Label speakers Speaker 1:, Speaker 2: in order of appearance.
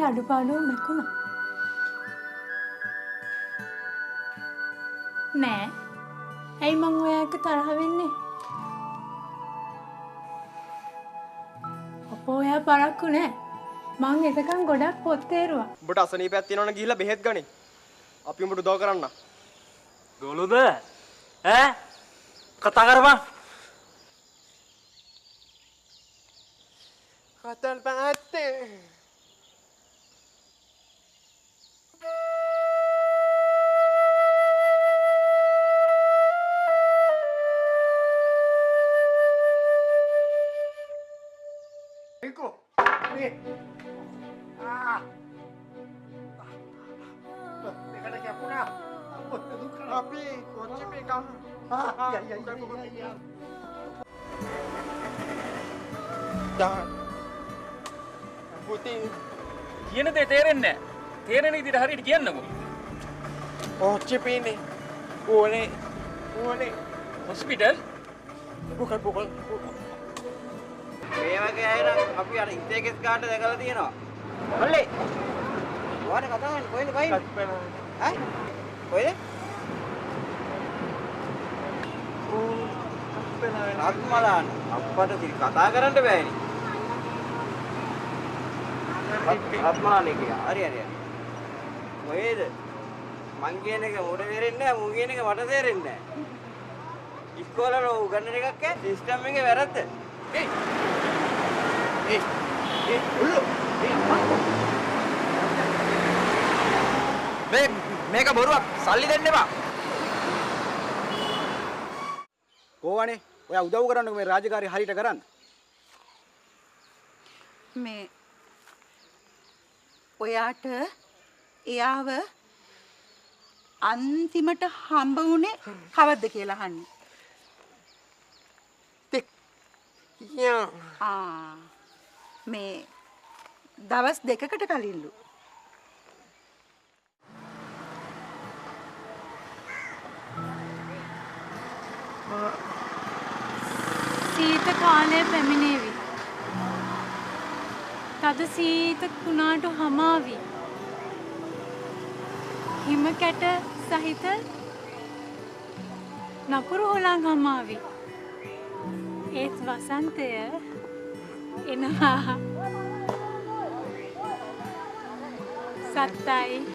Speaker 1: අඩුපාඩුවක් නැකුණා. නෑ. ඇයි මං ඔයා එක්ක තරහ වෙන්නේ? අපෝ ඔයා පරක්කු නෑ. මං එතකන් ගොඩක් පොත් තේරුවා.
Speaker 2: උඹට අසනීපයක් තියෙනවනම් ගිහිල්ලා බෙහෙත් ගනි. අපි උඹට උදව් කරන්න.
Speaker 3: ගොළුද? ඈ? කතා කරපන්.
Speaker 2: කතල් පැත්තේ. Tapi kunci pegang. Ya. Dah. Putih.
Speaker 3: කියන දේ තේරෙන්නේ නැහැ. තේරෙන විදිහට හරියට කියන්නකෝ.
Speaker 2: Oh, chip ini. Boleh.
Speaker 3: Hospital?
Speaker 2: Bukan.
Speaker 4: මේ වගේ අය නම් අපි අර ඉන්ටේකස් කාඩ් දැකලා තියෙනවා. මල්ලි. ඔයාට කතා කරන්න කොහෙද බයින්නේ? ඈ? කොහෙද? රත්මලාන අප්පට කතා කරන්න බෑනේ. රත්මලානේ කියා. හරි. කොහෙද? මං කියන එක මොඩ තේරෙන්නේ නැහැ. මූ කියන එක මට තේරෙන්නේ නැහැ. ඉස්කෝලේ උගන්නන එකක් ඈ සිස්ටම් එකේ වැරද්ද.
Speaker 3: මේක බොරුවක්. සල්ලි දෙන්න එපා.
Speaker 4: කොහොනේ? ඔයා උදව් කරන්නකෝ මේ රාජකාරිය හරියට කරන්න.
Speaker 5: මේ ඔයාට එයාව අන්තිමට හම්බ වුණේ කවද්ද කියලා අහන්නේ. මේ දවස් දෙකකට කලින්ලු.
Speaker 1: සීත කාලය පැමිණේවි. තද සීත කුණාටු හමාවි. හිම කැට සහිත නපුරු හොළං හමාවි. ඒත් වසන්තය එනවා. සත්තයි